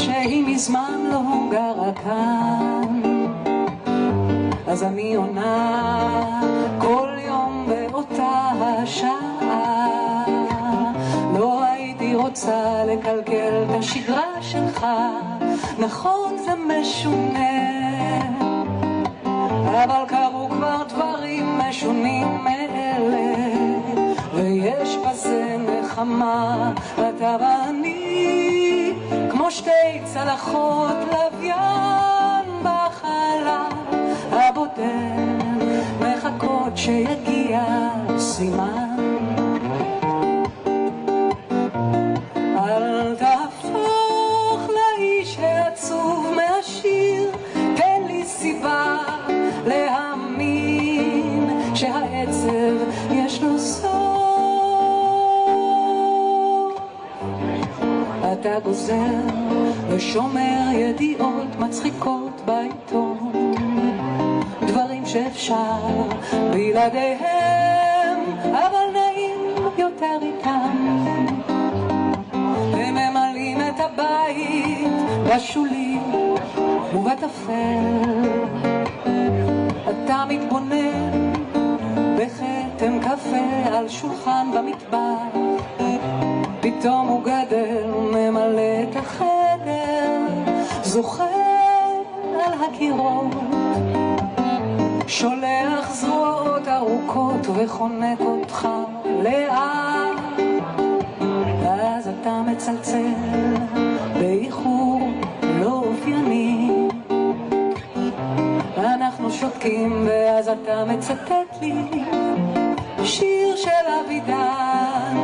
שהיא מזמן לא גרה כאן. אז אני עונה כל יום באותה השעה, לא הייתי רוצה לקלקל את השגרה שלך, נכון זה משונה, אבל קרו כבר דברים משונים מאלה, ויש בזה נחמה. אתה ואני כמו שתי צלחות לוויין בחלל הבודד, מחכות שיגיע סימן. אל תהפוך לאיש העצוב מהשיר, תן לי סיבה להאמין שהעצב יש לו סוף. אתה גוזר ושומר ידיעות מצחיקות בעיתון, דברים שאפשר בלעדיהם, אבל נעים יותר איתם. הם ממלאים את הבית בשולי ובטפל. אתה מתבונן בחתם קפה על שולחן במטבח, פתאום הוא גדל וממלא את החדר, זוכר על הקירות, שולח זרועות ארוכות וחונק אותך לאט. אז אתה מצלצל באיחור לא אופייני, אנחנו שותקים ואז אתה מצטט לי שיר של אבידן.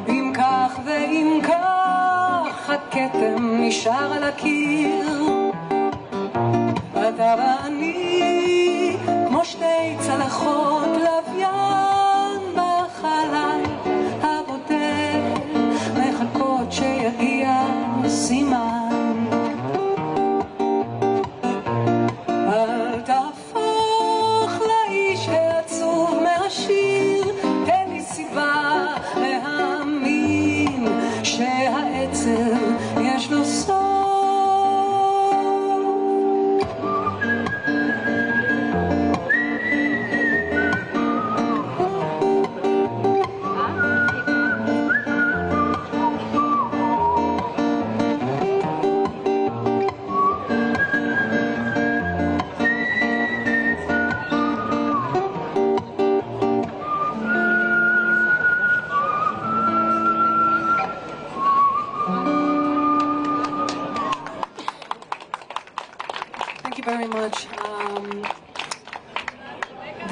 אם כך ואם כך הכתם נשאר על הקיר, אתה ואני כמו שתי צלחות לוויין בחלל הבודד, מחכות שיגיע סימן. אל תהפוך לאיש העצוב מהשיר, תן לי סיבה להאמין שהעצב יש לו סוף.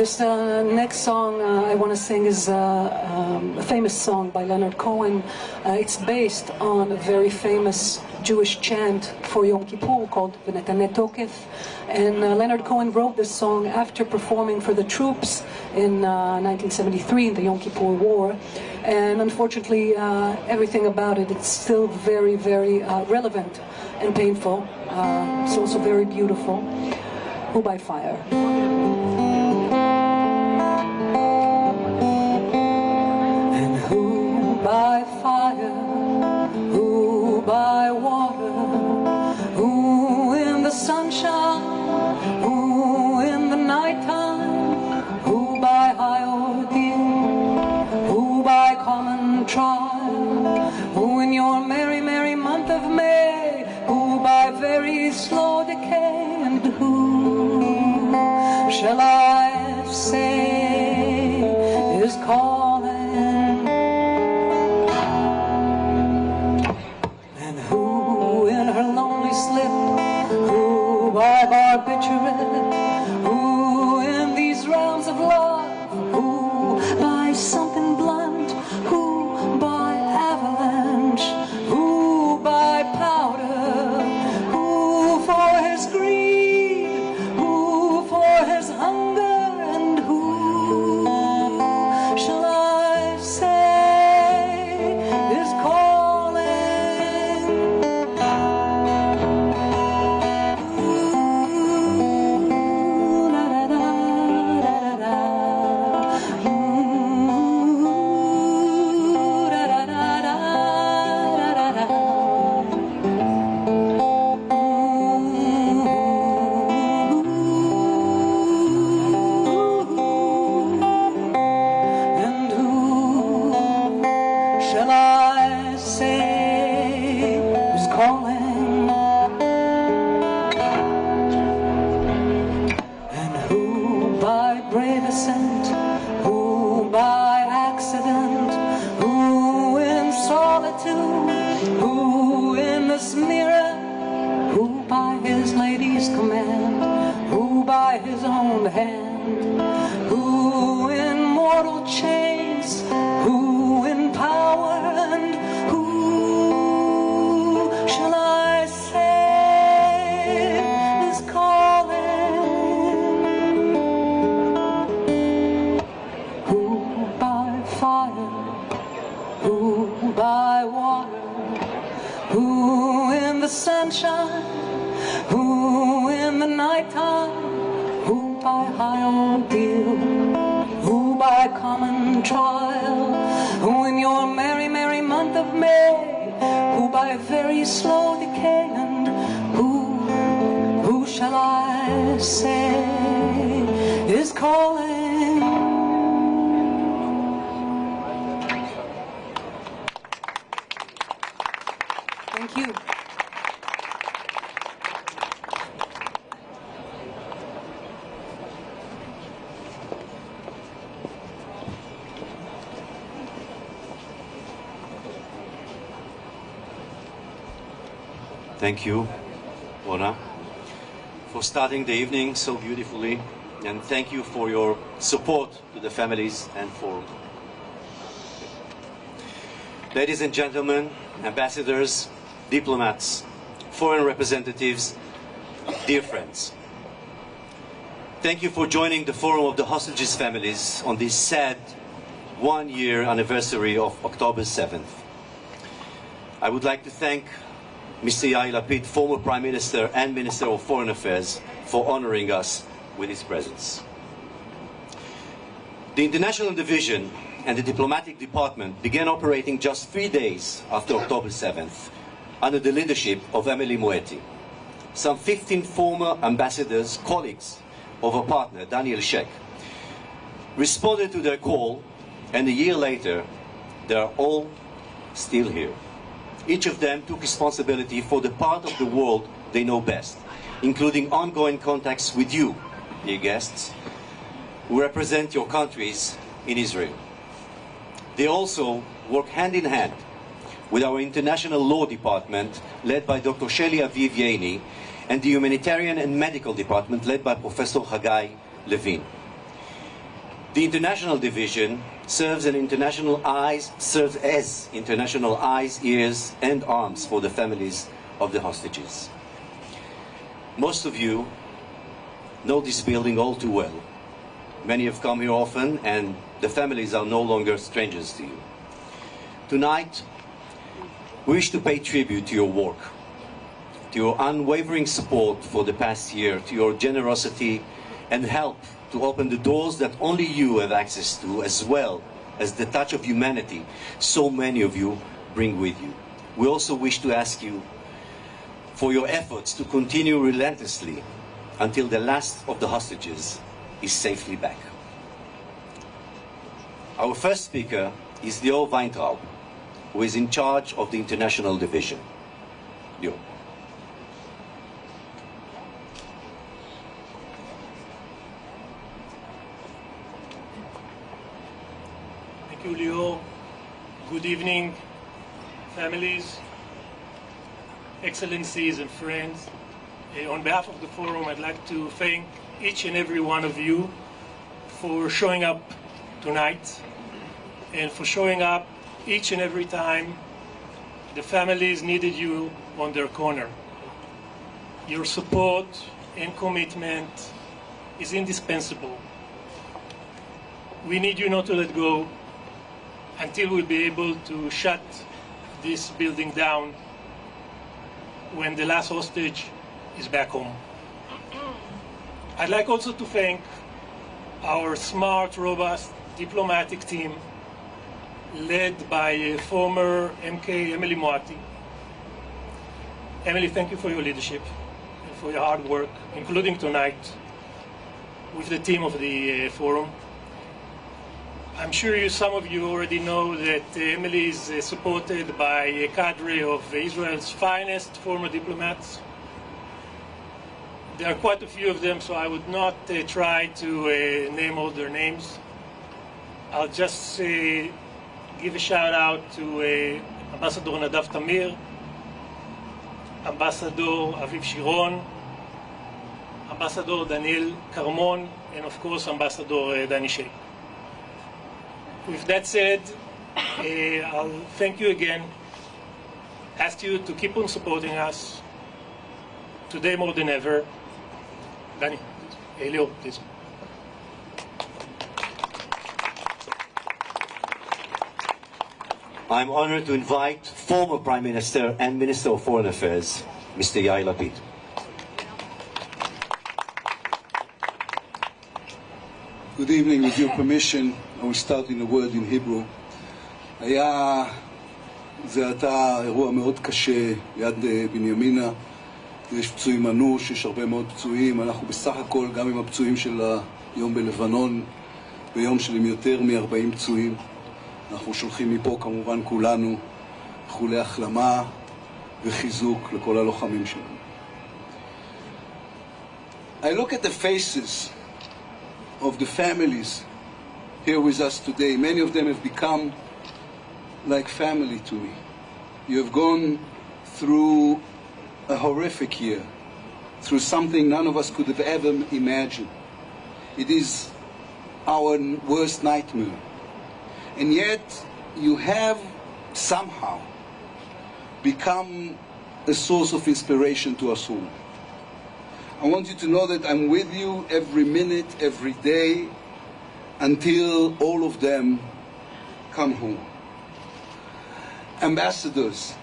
This next song I want to sing is a famous song by Leonard Cohen. It's based on a very famous Jewish chant for Yom Kippur called V'netane Tokef. And Leonard Cohen wrote this song after performing for the troops in 1973 in the Yom Kippur War. And unfortunately, everything about it, it's still very, very relevant and painful. It's also very beautiful. Who by Fire. By fire, who by water, who in the sunshine, who in the nighttime, who by high ordeal, who by common trial, who in your merry, merry month of May, who by very slow decay, and who shall I say is calling? By barbiturate, who in these realms of love, who by something blunt, who by avalanche, who by powder, who for his greed, who for his hunger, and who his command, who by his own hand, who in mortal chains, who in power, and who shall I say is calling? Who by fire, who by water, who in the sunshine, who in the nighttime, who by high ordeal, who by common trial, who in your merry, merry month of May, who by very slow decay, and who shall I say is calling? Thank you. Thank you, Ona, for starting the evening so beautifully, and thank you for your support to the families and for... Ladies and gentlemen, ambassadors, diplomats, foreign representatives, dear friends. Thank you for joining the Forum of the Hostages Families on this sad one-year anniversary of October 7th. I would like to thank Mr. Yair Lapid, former Prime Minister and Minister of Foreign Affairs, for honoring us with his presence. The International Division and the Diplomatic Department began operating just 3 days after October 7th under the leadership of Emily Moeti. Some 15 former ambassadors, colleagues of our partner, Daniel Sheikh, responded to their call, and a year later, they are all still here. Each of them took responsibility for the part of the world they know best, including ongoing contacts with you, dear guests, who represent your countries in Israel. They also work hand in hand with our International Law Department, led by Dr. Sheli Aviv, and the Humanitarian and Medical Department, led by Professor Hagai Levin. The International Division serves as international eyes, ears, and arms for the families of the hostages. Most of you know this building all too well. Many have come here often, and the families are no longer strangers to you. Tonight, we wish to pay tribute to your work, to your unwavering support for the past year, to your generosity and help to open the doors that only you have access to, as well as the touch of humanity so many of you bring with you. We also wish to ask you for your efforts to continue relentlessly until the last of the hostages is safely back. Our first speaker is Lior Weintraub, who is in charge of the International Division. Lior. Thank you, Lior. Good evening, families, excellencies, and friends. On behalf of the forum, I'd like to thank each and every one of you for showing up tonight and for showing up each and every time the families needed you on their corner. Your support and commitment is indispensable. We need you not to let go until we'll be able to shut this building down when the last hostage is back home. I'd like also to thank our smart, robust diplomatic team led by former MK Emily Moeti. Emily, thank you for your leadership and for your hard work, including tonight with the team of the forum. I'm sure some of you already know that Emily is supported by a cadre of Israel's finest former diplomats. There are quite a few of them, so I would not try to name all their names. I'll just give a shout out to Ambassador Nadav Tamir, Ambassador Aviv Sharon, Ambassador Daniel Carmon, and of course Ambassador Danny Shea. With that said, I'll thank you again, ask you to keep on supporting us, today more than ever. Danny, Elio, please. I'm honored to invite former Prime Minister and Minister of Foreign Affairs, Mr. Yair Lapid. Good evening. With your permission, I will start in a word in Hebrew. היה זה עתה אירוע מאוד קשה ליד בנימינה. יש פצועים אנוש, יש הרבה מאוד פצועים. אנחנו בסך הכל, גם עם הפצועים של היום בלבנון, ביום של יותר מ-40 פצועים. אנחנו שולחים מפה כמובן כולנו איחולי החלמה וחיזוק לכל הלוחמים שלנו. I look at the faces of the families here with us today. Many of them have become like family to me. You have gone through a horrific year, through something none of us could have ever imagined. It is our worst nightmare. And yet you have somehow become a source of inspiration to us all. I want you to know that I'm with you every minute, every day, until all of them come home. Ambassadors,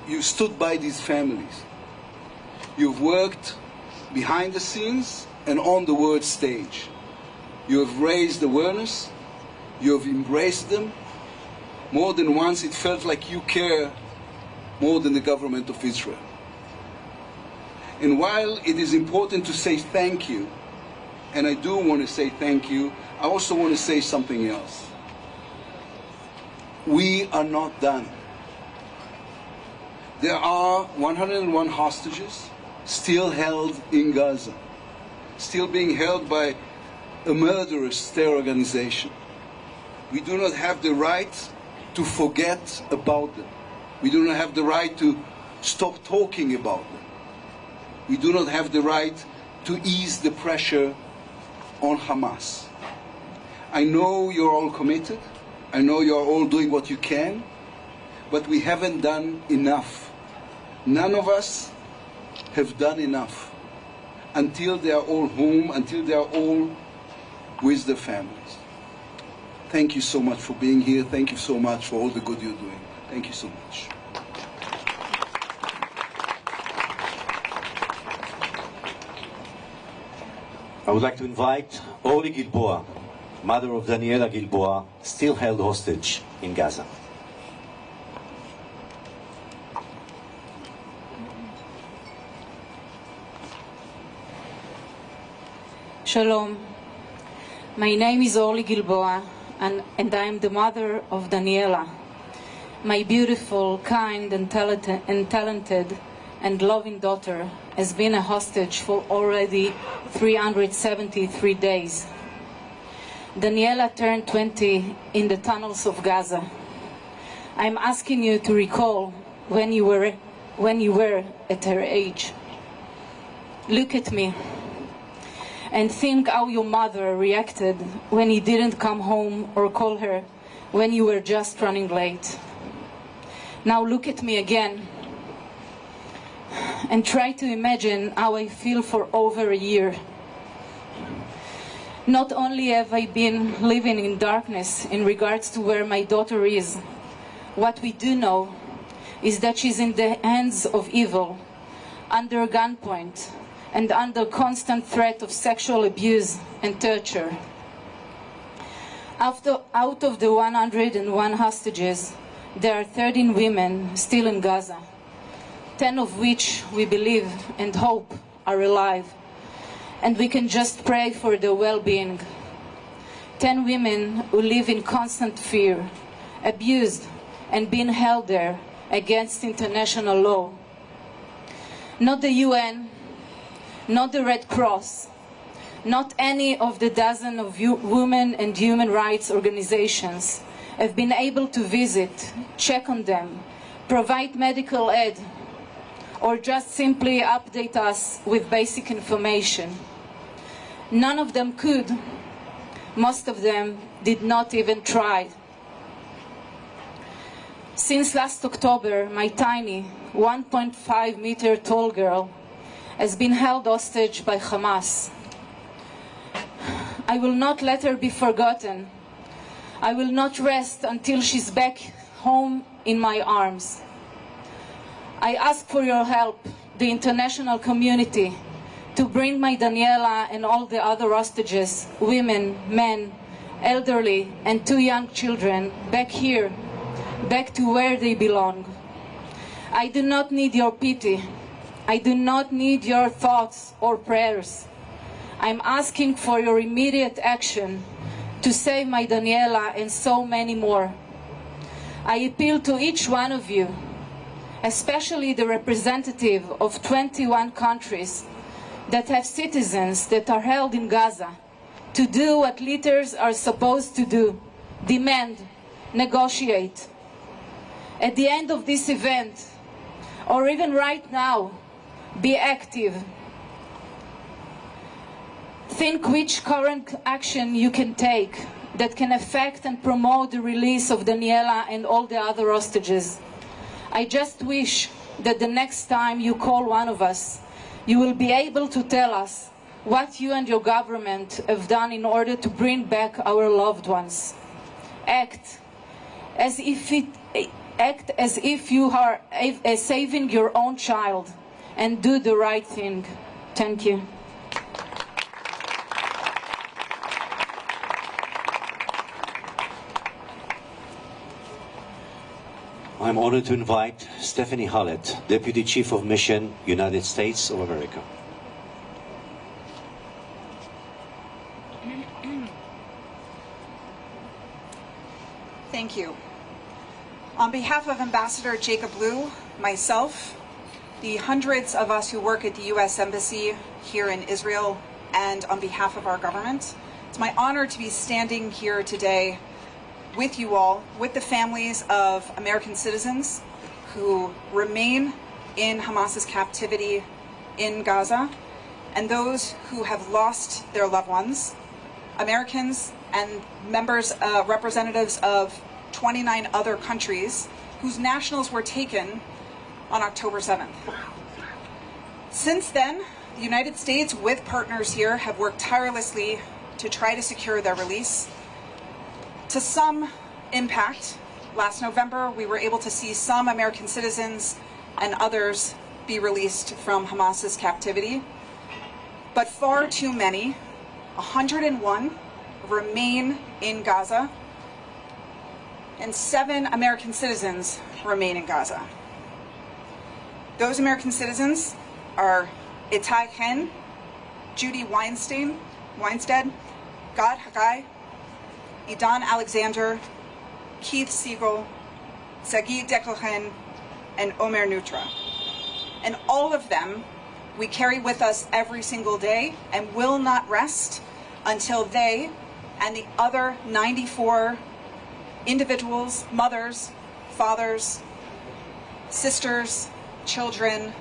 you stood by these families. You've worked behind the scenes and on the world stage. You have raised awareness. You have embraced them. More than once it felt like you care more than the government of Israel. And while it is important to say thank you, and I do want to say thank you, I also want to say something else. We are not done. There are 101 hostages still held in Gaza, still being held by a murderous terror organization. We do not have the right to forget about them. We do not have the right to stop talking about them. We do not have the right to ease the pressure on Hamas. I know you're all committed. I know you're all doing what you can, but we haven't done enough. None of us have done enough until they are all home, until they are all with their families. Thank you so much for being here. Thank you so much for all the good you're doing. Thank you so much. I would like to invite Olli Gilboa, mother of Daniela Gilboa, still held hostage in Gaza. Shalom. My name is Olli Gilboa, and I am the mother of Daniela, my beautiful, kind, and talented and loving daughter has been a hostage for already 373 days. Daniela turned 20 in the tunnels of Gaza. I'm asking you to recall when you were at her age. Look at me and think how your mother reacted when you didn't come home or call her when you were just running late. Now look at me again and try to imagine how I feel for over a year. Not only have I been living in darkness in regards to where my daughter is, what we do know is that she's in the hands of evil, under gunpoint, and under constant threat of sexual abuse and torture. Out of the 101 hostages, there are 13 women still in Gaza, 10 of which we believe and hope are alive, and we can just pray for their well-being. 10 women who live in constant fear, abused and being held there against international law. Not the UN, not the Red Cross, not any of the dozen of women and human rights organizations have been able to visit, check on them, provide medical aid, or just simply update us with basic information. None of them could. Most of them did not even try. Since last October, my tiny 1.5 meter tall girl has been held hostage by Hamas. I will not let her be forgotten. I will not rest until she's back home in my arms. I ask for your help, the international community, to bring my Daniela and all the other hostages, women, men, elderly, and 2 young children, back here, back to where they belong. I do not need your pity. I do not need your thoughts or prayers. I'm asking for your immediate action to save my Daniela and so many more. I appeal to each one of you, especially the representative of 21 countries that have citizens that are held in Gaza, to do what leaders are supposed to do: demand, negotiate. At the end of this event, or even right now, be active. Think which current action you can take that can affect and promote the release of Daniela and all the other hostages. I just wish that the next time you call one of us, you will be able to tell us what you and your government have done in order to bring back our loved ones. Act as if you are saving your own child, and do the right thing. Thank you. I'm honored to invite Stephanie Hallett, Deputy Chief of Mission, United States of America. Thank you. On behalf of Ambassador Jacob Lew, myself, the hundreds of us who work at the U.S. Embassy here in Israel, and on behalf of our government, it's my honor to be standing here today with you all, with the families of American citizens who remain in Hamas's captivity in Gaza, and those who have lost their loved ones, Americans and members, representatives of 29 other countries whose nationals were taken on October 7th. Since then, the United States, with partners here, have worked tirelessly to try to secure their release. To some impact, last November we were able to see some American citizens and others be released from Hamas's captivity, but far too many, 101, remain in Gaza, and 7 American citizens remain in Gaza. Those American citizens are Itai Hen, Judy Weinstead, Gad Hagai, Idan Alexander, Keith Siegel, Sagi Deklohen, and Omer Nutra. And all of them we carry with us every single day and will not rest until they and the other 94 individuals, mothers, fathers, sisters, children,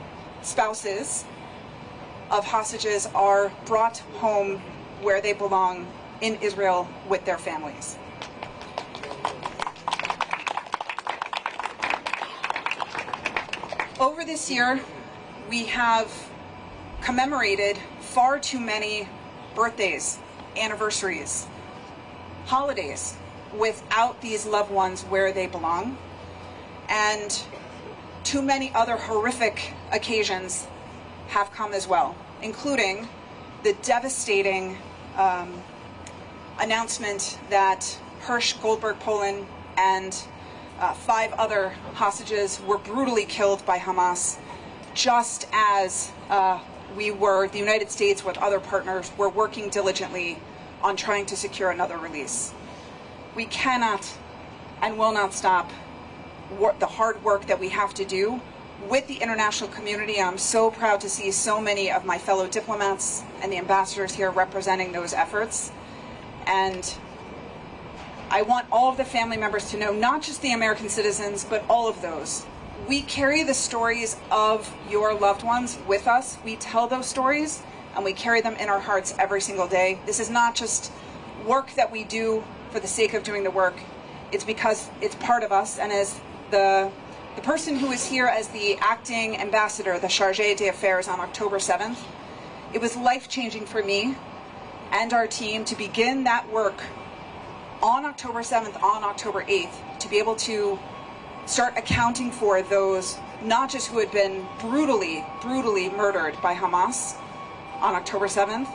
spouses of hostages are brought home where they belong in Israel with their families. Over this year, we have commemorated far too many birthdays, anniversaries, holidays without these loved ones where they belong, and too many other horrific occasions have come as well, including the devastating announcement that Hirsch Goldberg Poland and 5 other hostages were brutally killed by Hamas, just as the United States with other partners were working diligently on trying to secure another release. We cannot and will not stop the hard work that we have to do with the international community. I'm so proud to see so many of my fellow diplomats and the ambassadors here representing those efforts. And I want all of the family members to know, not just the American citizens, but all of those we carry the stories of your loved ones with us. We tell those stories and we carry them in our hearts every single day. This is not just work that we do for the sake of doing the work. It's because it's part of us. And as the person who is here as the acting ambassador, the chargé d'affaires on October 7th, it was life-changing for me and our team to begin that work on October 7th, on October 8th, to be able to start accounting for those, not just who had been brutally murdered by Hamas on October 7th,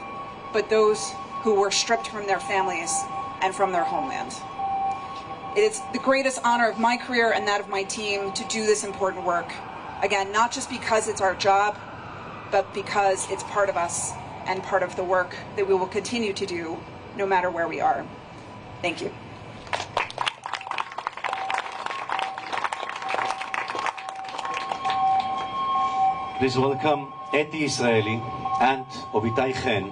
but those who were stripped from their families and from their homeland. It is the greatest honor of my career and that of my team to do this important work. Again, not just because it's our job, but because it's part of us and part of the work that we will continue to do no matter where we are. Thank you. Please welcome Eti Israeli and Obitai Chen,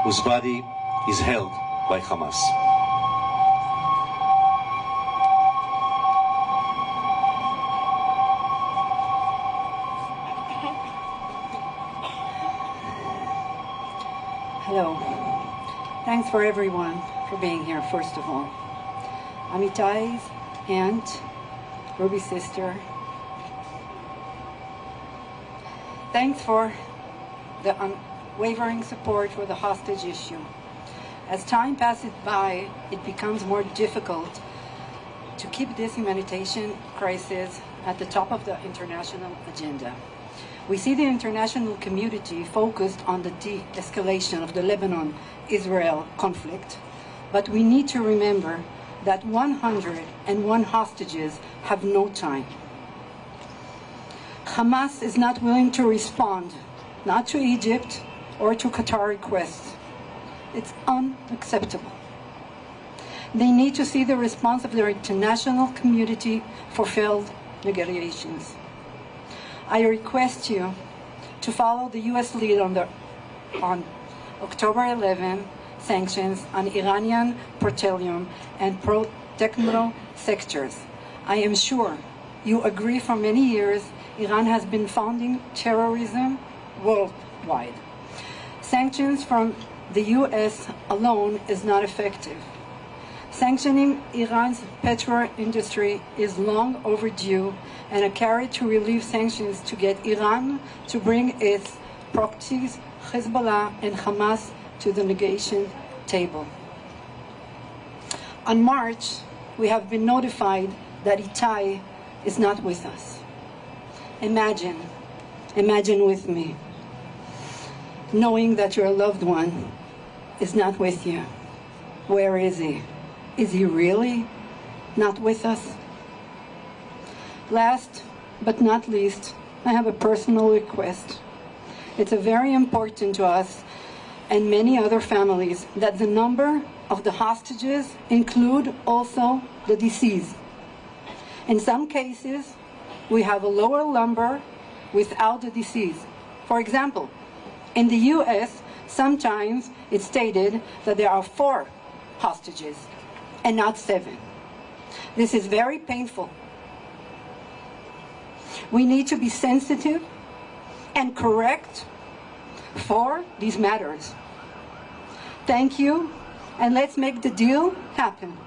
whose body is held by Hamas. Hello. Thanks for everyone for being here, first of all. Amitai's aunt, Ruby's sister. Thanks for the unwavering support for the hostage issue. As time passes by, it becomes more difficult to keep this humanitarian crisis at the top of the international agenda. We see the international community focused on the de-escalation of the Lebanon-Israel conflict, but we need to remember that 101 hostages have no time. Hamas is not willing to respond, not to Egypt or to Qatar requests. It's unacceptable. They need to see the response of their international community for failed negotiations. I request you to follow the U.S. lead on October 11 sanctions on Iranian petroleum and pro-techno sectors. I am sure you agree for many years Iran has been funding terrorism worldwide. Sanctions from the U.S. alone is not effective. Sanctioning Iran's petrol industry is long overdue, and a carrot to relieve sanctions to get Iran to bring its proxies, Hezbollah and Hamas, to the negotiation table. On March, we have been notified that Itai is not with us. Imagine with me, knowing that your loved one is not with you. Where is he? Is he really not with us? Last but not least, I have a personal request. It's very important to us and many other families that the number of the hostages include also the deceased. In some cases, we have a lower number without the deceased. For example, in the US, sometimes it's stated that there are 4 hostages and not 7. This is very painful. We need to be sensitive and correct for these matters. Thank you, and let's make the deal happen.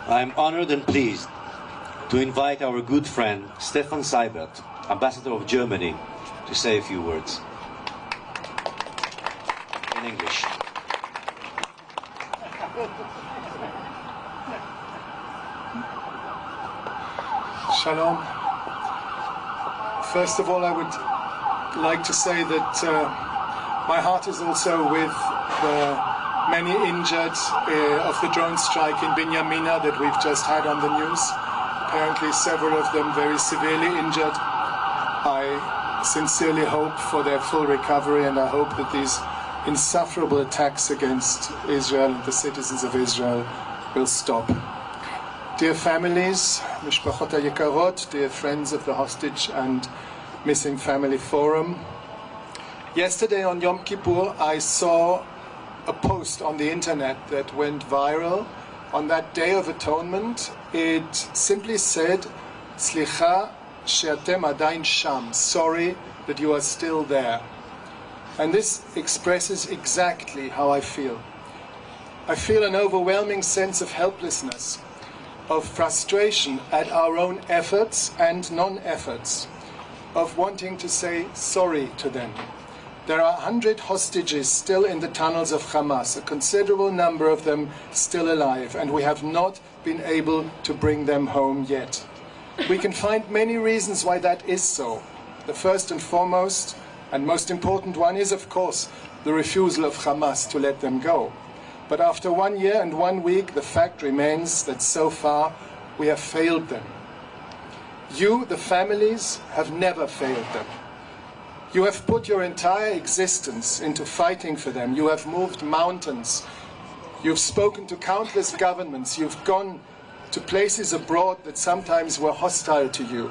I am honored and pleased to invite our good friend Stefan Seibert, Ambassador of Germany, to say a few words. In English. Shalom. First of all, I would like to say that my heart is also with the many injured of the drone strike in Binyamina that we've just had on the news. Apparently several of them very severely injured. I sincerely hope for their full recovery, and I hope that these insufferable attacks against Israel and the citizens of Israel will stop. Dear families, Mishpachot HaYekarot, dear friends of the Hostage and Missing Family Forum, Yesterday on Yom Kippur, I saw a post on the internet that went viral. On that Day of Atonement, it simply said, Slicha she'atem adayin sham, sorry that you are still there. And this expresses exactly how I feel. I feel an overwhelming sense of helplessness, of frustration at our own efforts and non-efforts, of wanting to say sorry to them. There are 100 hostages still in the tunnels of Hamas, a considerable number of them still alive, and we have not been able to bring them home yet. We can find many reasons why that is so. The first and foremost and most important one is, of course, the refusal of Hamas to let them go. But after 1 year and 1 week, the fact remains that so far we have failed them. You, the families, have never failed them. You have put your entire existence into fighting for them. You have moved mountains. You've spoken to countless governments. You've gone to places abroad that sometimes were hostile to you,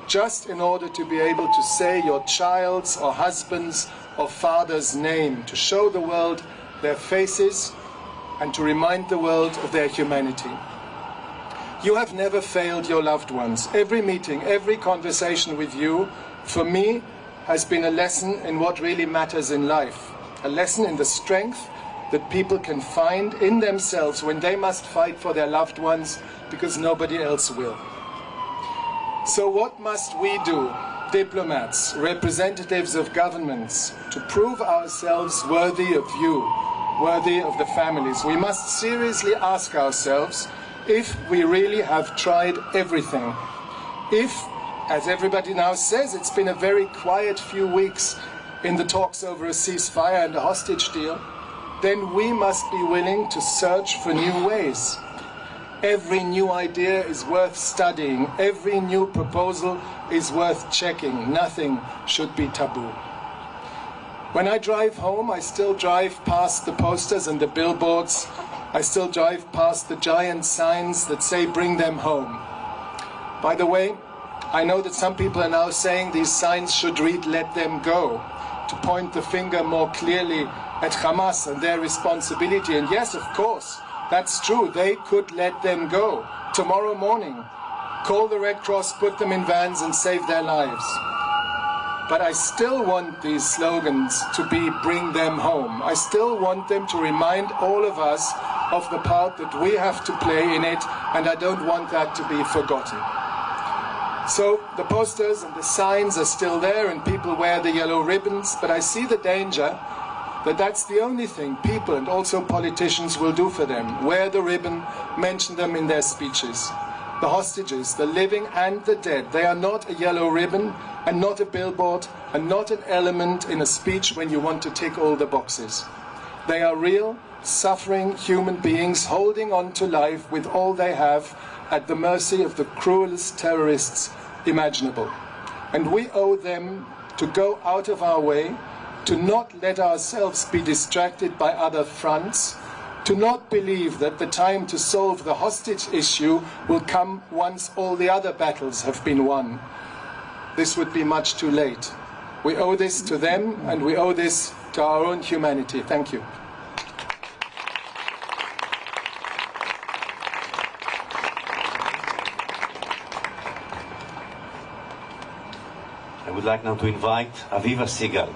just in order to be able to say your child's or husband's or father's name, to show the world their faces and to remind the world of their humanity. You have never failed your loved ones. Every meeting, every conversation with you, for me, has been a lesson in what really matters in life, a lesson in the strength that people can find in themselves when they must fight for their loved ones because nobody else will. So what must we do, diplomats, representatives of governments, to prove ourselves worthy of you, worthy of the families? We must seriously ask ourselves if we really have tried everything. If, as everybody now says, it's been a very quiet few weeks in the talks over a ceasefire and a hostage deal, then we must be willing to search for new ways. Every new idea is worth studying. Every new proposal is worth checking. Nothing should be taboo. When I drive home, I still drive past the posters and the billboards. I still drive past the giant signs that say, "Bring them home." By the way, I know that some people are now saying these signs should read, "Let them go," to point the finger more clearly at Hamas and their responsibility. And yes, of course, that's true. They could let them go tomorrow morning, call the Red Cross, put them in vans and save their lives. But I still want these slogans to be "Bring them home." I still want them to remind all of us of the part that we have to play in it, and I don't want that to be forgotten. So the posters and the signs are still there and people wear the yellow ribbons, but I see the danger that that's the only thing people and also politicians will do for them. Wear the ribbon, mention them in their speeches. The hostages, the living and the dead, they are not a yellow ribbon and not a billboard and not an element in a speech when you want to tick all the boxes. They are real, suffering human beings holding on to life with all they have at the mercy of the cruelest terrorists imaginable. And we owe them to go out of our way, to not let ourselves be distracted by other fronts, to not believe that the time to solve the hostage issue will come once all the other battles have been won. This would be much too late. We owe this to them, and we owe this to our own humanity. Thank you. I would like now to invite Aviva Siegel,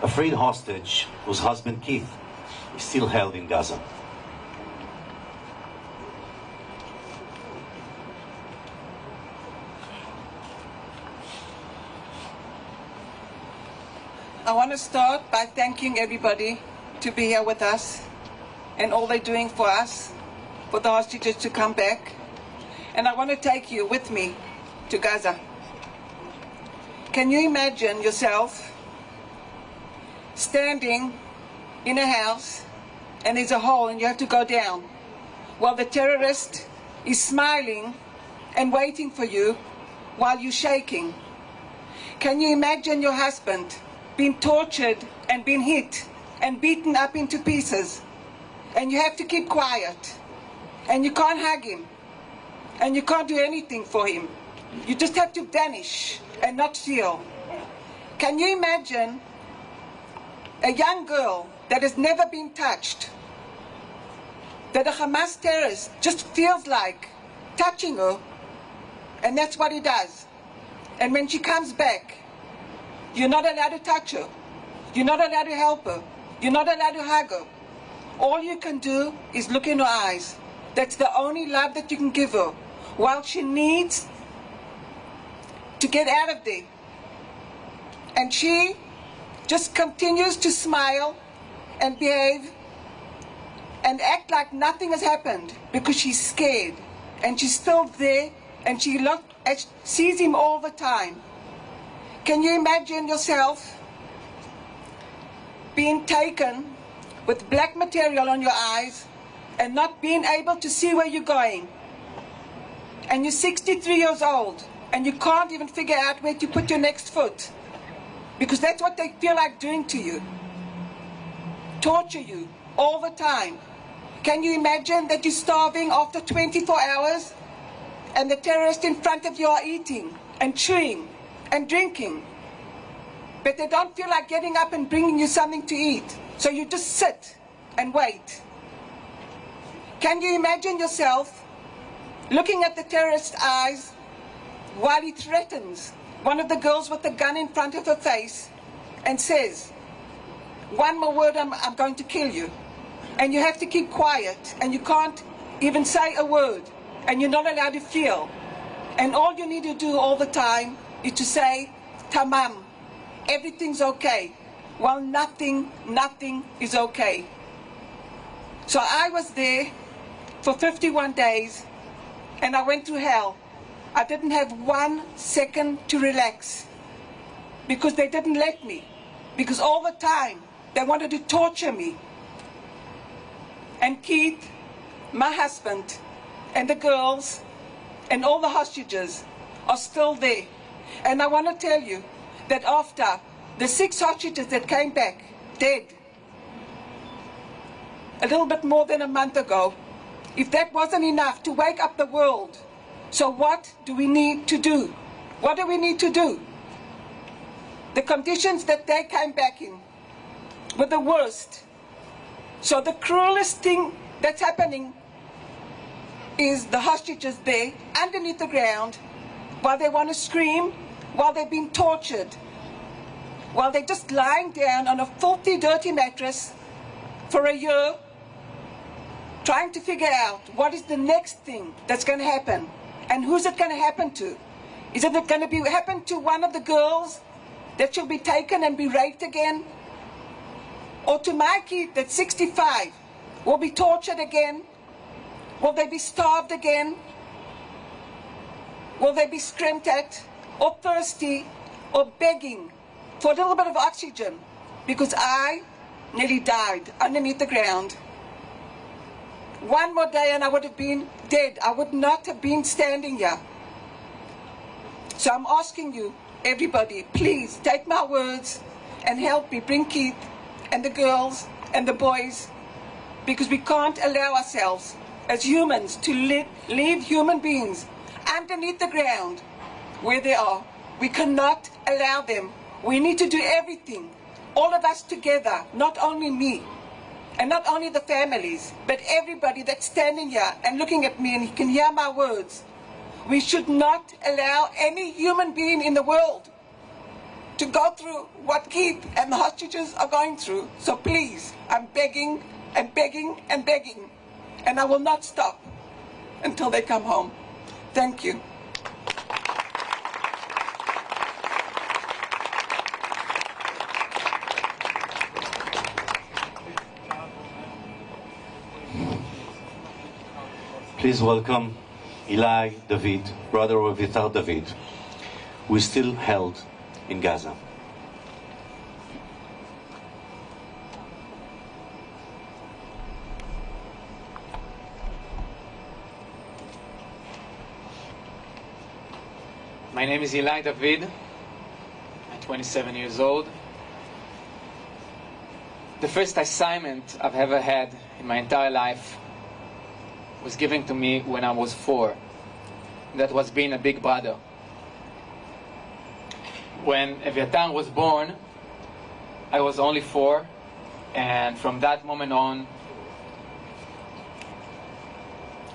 a freed hostage whose husband Keith is still held in Gaza. I want to start by thanking everybody to be here with us and all they're doing for us, for the hostages to come back. And I want to take you with me to Gaza. Can you imagine yourself standing in a house and there's a hole and you have to go down while the terrorist is smiling and waiting for you while you're shaking? Can you imagine your husband being tortured and being hit and beaten up into pieces, and you have to keep quiet, and you can't hug him, and you can't do anything for him? You just have to vanish and not feel. Can you imagine a young girl that has never been touched, that a Hamas terrorist just feels like touching her, and that's what he does. And when she comes back, you're not allowed to touch her. You're not allowed to help her. You're not allowed to hug her. All you can do is look in her eyes. That's the only love that you can give her while she needs to get out of there. And she just continues to smile and behave and act like nothing has happened because she's scared. And she's still there, and she sees him all the time. Can you imagine yourself being taken with black material on your eyes and not being able to see where you're going? And you're 63 years old, and you can't even figure out where to put your next foot, because that's what they feel like doing to you. Torture you all the time. Can you imagine that you're starving after 24 hours and the terrorists in front of you are eating and chewing and drinking, but they don't feel like getting up and bringing you something to eat, so you just sit and wait? Can you imagine yourself looking at the terrorist's eyes while he threatens one of the girls with a gun in front of her face and says, "One more word, I'm going to kill you." And you have to keep quiet, and you can't even say a word, and you're not allowed to feel. And all you need to do all the time is to say, "Tamam, everything's okay," while nothing is okay. So I was there for 51 days, and I went through hell. I didn't have 1 second to relax because they didn't let me, because all the time they wanted to torture me. And Keith, my husband, and the girls, and all the hostages are still there. And I want to tell you that after the 6 hostages that came back dead a little bit more than a month ago, if that wasn't enough to wake up the world, so what do we need to do? What do we need to do? The conditions that they came back in were the worst. So the cruelest thing that's happening is the hostages there underneath the ground while they want to scream, while they're being tortured, while they're just lying down on a filthy, dirty mattress for a year, trying to figure out what is the next thing that's going to happen, and who's it going to happen to. Is it going to happen to one of the girls that she'll be taken and be raped again? Or to my kid that's 65, will be tortured again? Will they be starved again? Will they be screamed at, or thirsty, or begging for a little bit of oxygen? Because I nearly died underneath the ground. One more day and I would have been dead. I would not have been standing here. So I'm asking you, everybody, please take my words and help me bring Keith and the girls and the boys, because we can't allow ourselves as humans to leave human beings underneath the ground where they are. We cannot allow them. We need to do everything, all of us together, not only me and not only the families, but everybody that's standing here and looking at me and can hear my words. We should not allow any human being in the world to go through what Keith and the hostages are going through. So please, I'm begging and begging and begging, and I will not stop until they come home. Thank you. Please welcome Eli David, brother of Yair David, who is still held in Gaza. My name is Eli David. I'm 27 years old. The first assignment I've ever had in my entire life was given to me when I was 4. That was being a big brother. When Aviva was born, I was only 4, and from that moment on,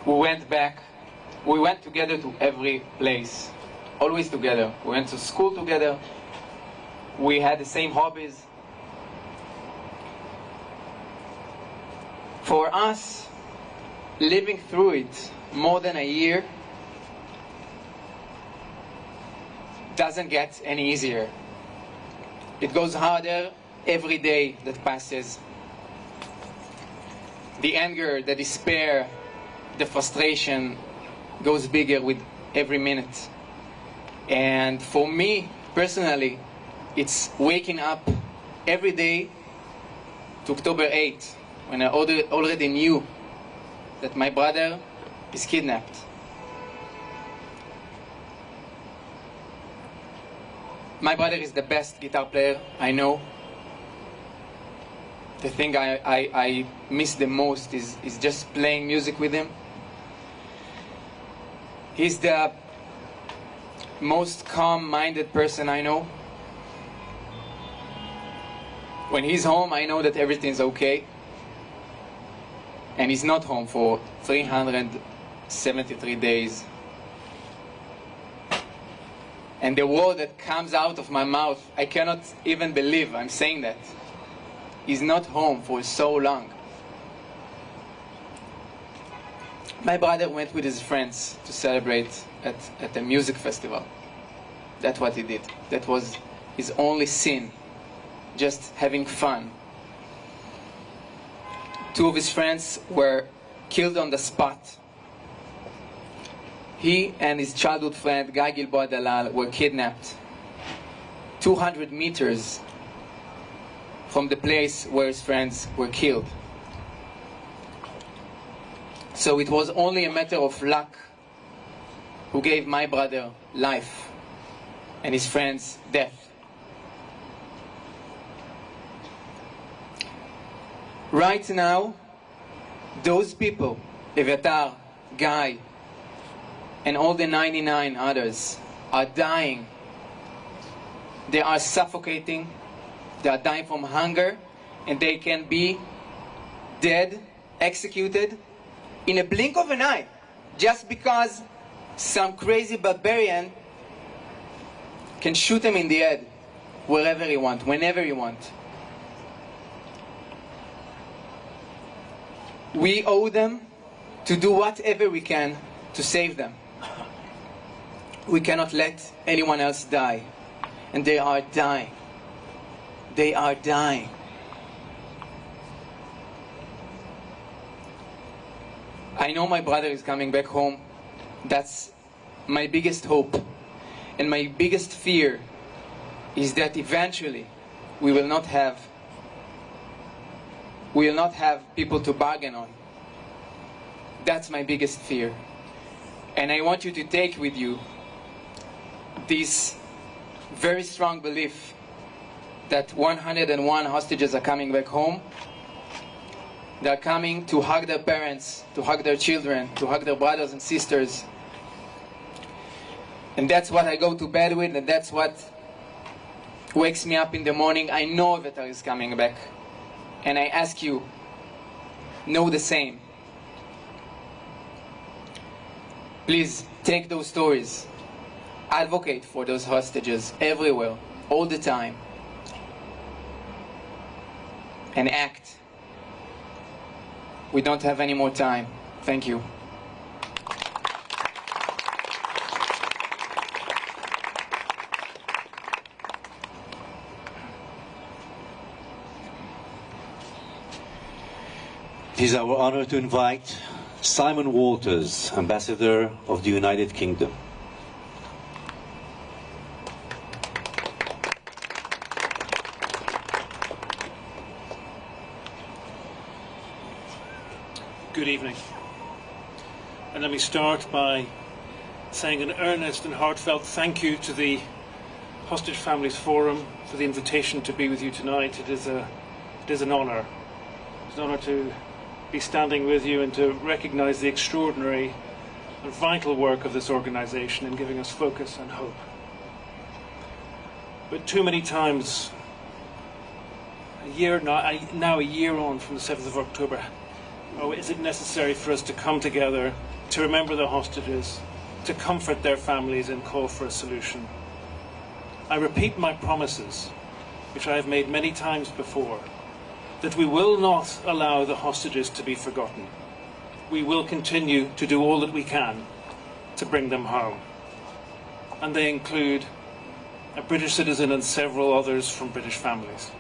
we went back. We went together to every place, always together. We went to school together. We had the same hobbies. For us, living through it more than a year doesn't get any easier. It goes harder every day that passes. The anger, the despair, the frustration goes bigger with every minute. And for me, personally, it's waking up every day to October 8th, when I already knew that my brother is kidnapped. My brother is the best guitar player I know. The thing I miss the most is just playing music with him. He's the most calm-minded person I know. When he's home, I know that everything's okay. And he's not home for 373 days. And the word that comes out of my mouth, I cannot even believe I'm saying that. He's not home for so long. My brother went with his friends to celebrate at a music festival. That's what he did. That was his only sin, just having fun. 2 of his friends were killed on the spot. He and his childhood friend, Guy Gilboa Dalal, were kidnapped 200 meters from the place where his friends were killed. So it was only a matter of luck who gave my brother life and his friends death. Right now, those people, Eviatar, Guy, and all the 99 others, are dying. They are suffocating, they are dying from hunger, and they can be dead, executed, in a blink of an eye, just because some crazy barbarian can shoot them in the head wherever he wants, whenever he wants. We owe them to do whatever we can to save them. We cannot let anyone else die. And they are dying. They are dying. I know my brother is coming back home. That's my biggest hope. And my biggest fear is that eventually we will not have people to bargain on. That's my biggest fear. And I want you to take with you this very strong belief that 101 hostages are coming back home. They're coming to hug their parents, to hug their children, to hug their brothers and sisters. And that's what I go to bed with, and that's what wakes me up in the morning. I know Eviatar is coming back. And I ask you, know the same. Please take those stories. Advocate for those hostages everywhere, all the time. And act. We don't have any more time. Thank you. It is our honor to invite Simon Walters, Ambassador of the United Kingdom. Good evening. And let me start by saying an earnest and heartfelt thank you to the Hostage Families Forum for the invitation to be with you tonight. It is an honor. It's an honor to be standing with you and to recognize the extraordinary and vital work of this organization in giving us focus and hope. But too many times now a year on from the 7th of October, is it necessary for us to come together to remember the hostages, to comfort their families and call for a solution? I repeat my promises, which I have made many times before, that we will not allow the hostages to be forgotten. We will continue to do all that we can to bring them home. And they include a British citizen and several others from British families.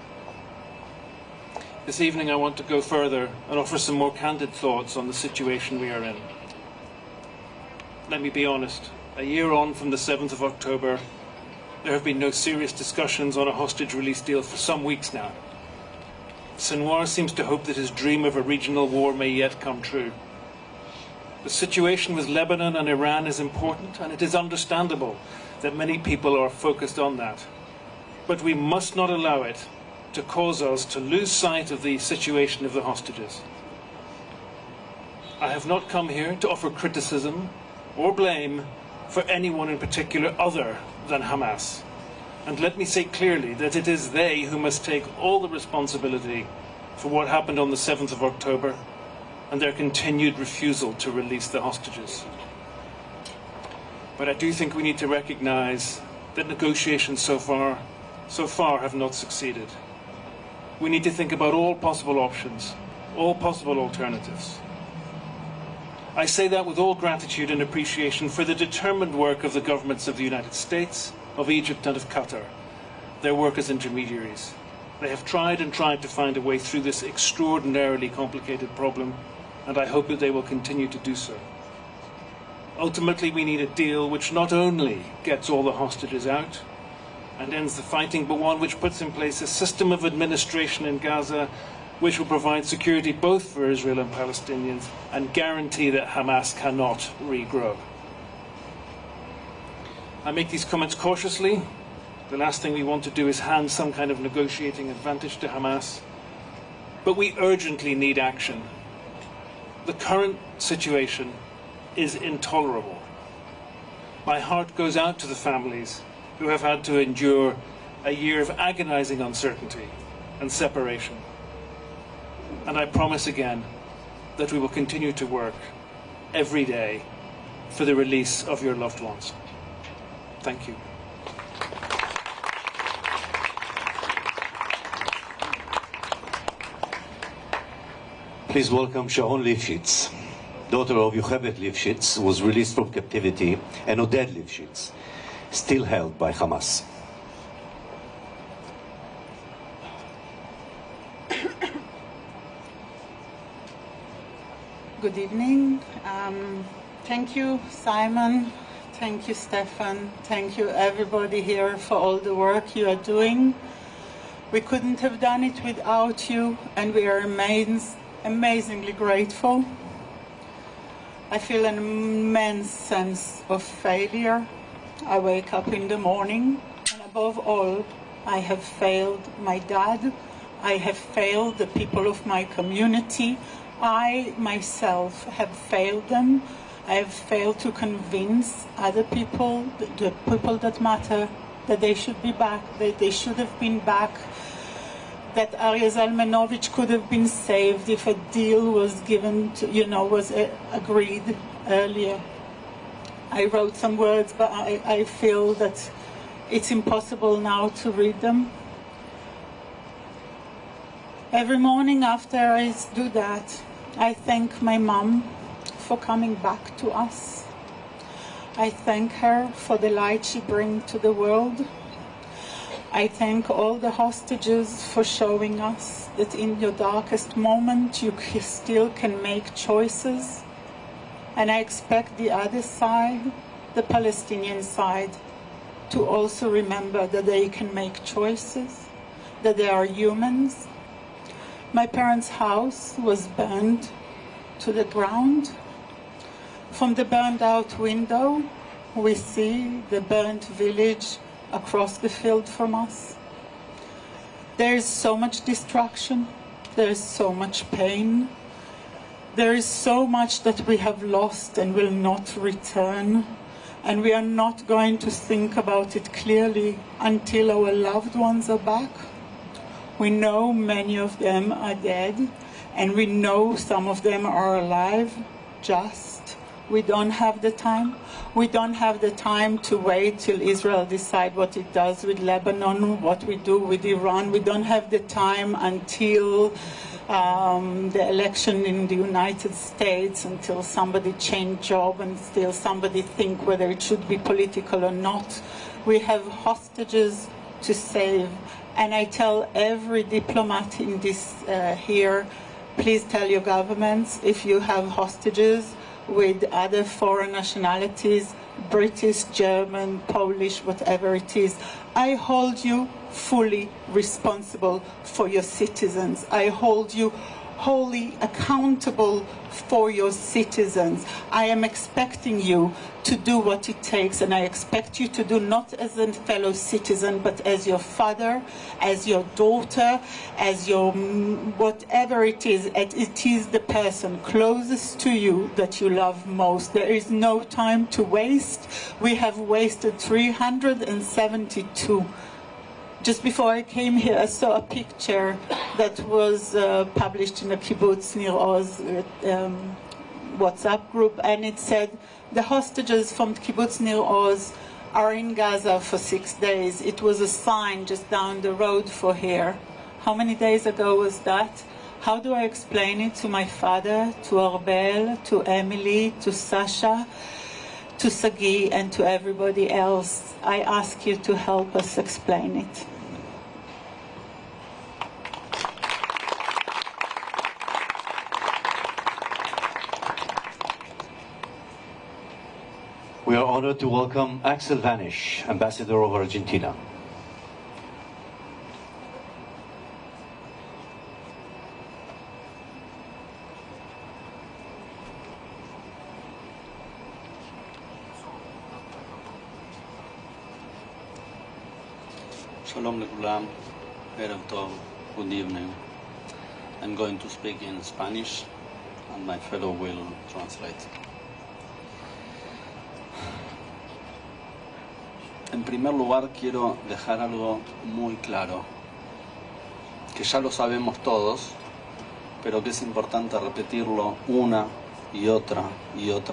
This evening I want to go further and offer some more candid thoughts on the situation we are in. Let me be honest, a year on from the 7th of October, there have been no serious discussions on a hostage release deal for some weeks now. Sinwar seems to hope that his dream of a regional war may yet come true. The situation with Lebanon and Iran is important, and it is understandable that many people are focused on that. But we must not allow it to cause us to lose sight of the situation of the hostages. I have not come here to offer criticism or blame for anyone in particular other than Hamas. And let me say clearly that it is they who must take all the responsibility for what happened on the 7th of October and their continued refusal to release the hostages. But I do think we need to recognize that negotiations so far have not succeeded. We need to think about all possible options, all possible alternatives. I say that with all gratitude and appreciation for the determined work of the governments of the United States, of Egypt and of Qatar, their work as intermediaries. They have tried and tried to find a way through this extraordinarily complicated problem, and I hope that they will continue to do so. Ultimately, we need a deal which not only gets all the hostages out and ends the fighting, but one which puts in place a system of administration in Gaza which will provide security both for Israel and Palestinians and guarantee that Hamas cannot regrow. I make these comments cautiously. The last thing we want to do is hand some kind of negotiating advantage to Hamas. But we urgently need action. The current situation is intolerable. My heart goes out to the families who have had to endure a year of agonizing uncertainty and separation. And I promise again that we will continue to work every day for the release of your loved ones. Thank you. Please welcome Sharon Lifshitz, daughter of Yochebed Lifshitz, who was released from captivity, and Oded Lifshitz, still held by Hamas. Good evening. Thank you, Simon. Thank you, Stefan. Thank you, everybody here, for all the work you are doing. We couldn't have done it without you, and we are amazingly grateful. I feel an immense sense of failure. I wake up in the morning, and above all, I have failed my dad. I have failed the people of my community. I myself have failed them. I have failed to convince other people, the people that matter, that they should be back, that they should have been back, that Arya Zalmanovich could have been saved if a deal was given to, was agreed earlier. I wrote some words, but I feel that it's impossible now to read them. Every morning after I do that, I thank my mom for coming back to us. I thank her for the light she brings to the world. I thank all the hostages for showing us that in your darkest moment you still can make choices. And I expect the other side, the Palestinian side, to also remember that they can make choices, that they are humans. My parents' house was burned to the ground. From the burned out window, we see the burnt village across the field from us. There is so much destruction. There is so much pain. There is so much that we have lost and will not return. And we are not going to think about it clearly until our loved ones are back. We know many of them are dead, and we know some of them are alive, just. We don't have the time. We don't have the time to wait till Israel decide what it does with Lebanon, what we do with Iran. We don't have the time until the election in the United States, until somebody change job and still somebody think whether it should be political or not. We have hostages to save. And I tell every diplomat in this here, please tell your governments if you have hostages with other foreign nationalities, British, German, Polish, whatever it is, I hold you fully responsible for your citizens. I hold you wholly accountable for your citizens. I am expecting you to do what it takes, and I expect you to do not as a fellow citizen, but as your father, as your daughter, as your whatever it is. It is the person closest to you that you love most. There is no time to waste. We have wasted 372. Just before I came here, I saw a picture that was published in a kibbutz near Oz WhatsApp group, and it said, the hostages from kibbutz near Oz are in Gaza for 6 days. It was a sign just down the road for here. How many days ago was that? How do I explain it to my father, to Arbel, to Emily, to Sasha, to Sagi, and to everybody else? I ask you to help us explain it. We are honored to welcome Axel Vanish, Ambassador of Argentina. Shalom lekulam, erev tov, good evening. I'm going to speak in Spanish, and my fellow will translate. En primer lugar, quiero dejar algo muy claro, que ya lo sabemos todos, pero que es importante repetirlo una y otra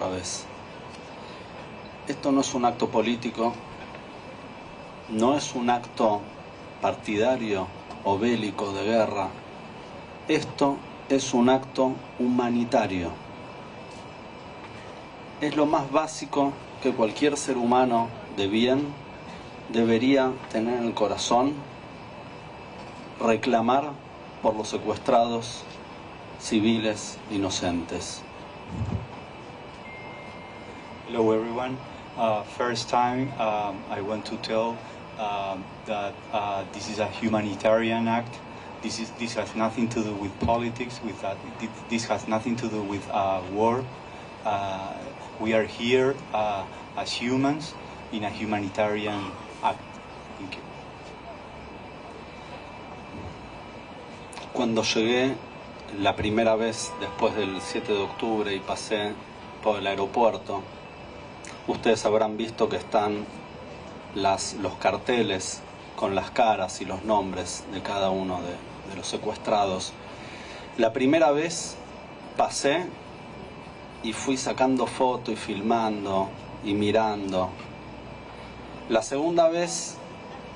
vez. Esto no es un acto político, no es un acto partidario o bélico de guerra. Esto es un acto humanitario. Es lo más básico que cualquier ser humano de bien debería tener en el corazón: reclamar por los secuestrados civiles inocentes. Hello everyone. First time I want to tell that this is a humanitarian act. This has nothing to do with politics. This has nothing to do with war. We are here as humans in a humanitarian act. Thank you. Cuando llegué la primera vez después del 7 de octubre y pasé por el aeropuerto, ustedes habrán visto que están los carteles con las caras y los nombres de cada uno de los secuestrados. La primera vez pasé y fui sacando fotos y filmando y mirando. La segunda vez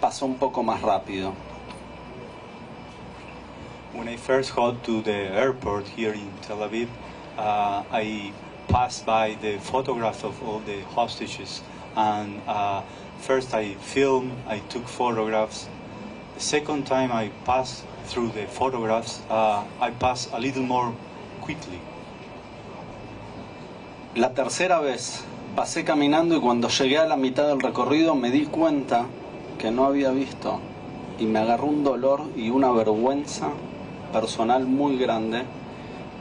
pasó un poco más rápido. When I first got to the airport here in Tel Aviv, I passed by the photographs of all the hostages, and first I filmed, I took photographs. The second time I passed through the photographs, I passed a little more quickly. La tercera vez pasé caminando y cuando llegué a la mitad del recorrido me di cuenta que no había visto y me agarró un dolor y una vergüenza personal muy grande.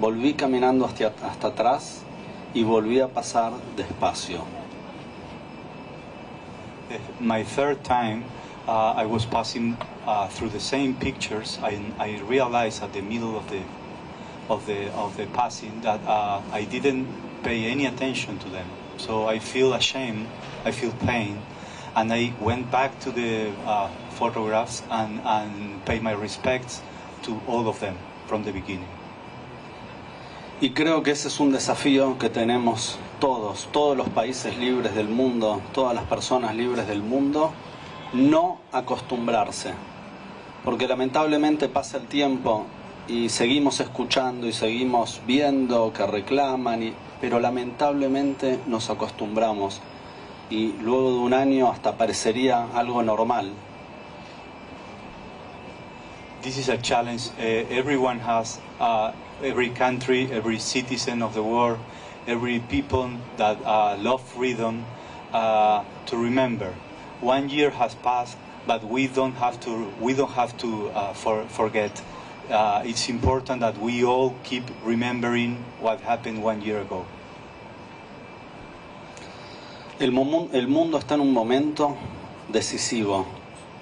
Volví caminando hasta atrás y volví a pasar despacio. My third time, I was passing through the same pictures, and I realized at the middle of the passing that I didn't pay any attention to them. So I feel ashamed, I feel pain, and I went back to the photographs and pay my respects to all of them from the beginning. Y creo que ese es un desafío que tenemos todos los países libres del mundo, todas las personas libres del mundo, no acostumbrarse. Porque lamentablemente pasa el tiempo y seguimos escuchando y seguimos viendo que reclaman, pero lamentablemente nos acostumbramos. Y luego de un año hasta parecería algo normal. This is a challenge everyone has, every country, every citizen of the world, every people that love freedom, to remember. 1 year has passed, but we don't have to forget. It's important that we all keep remembering what happened 1 year ago. El mundo está en un momento decisivo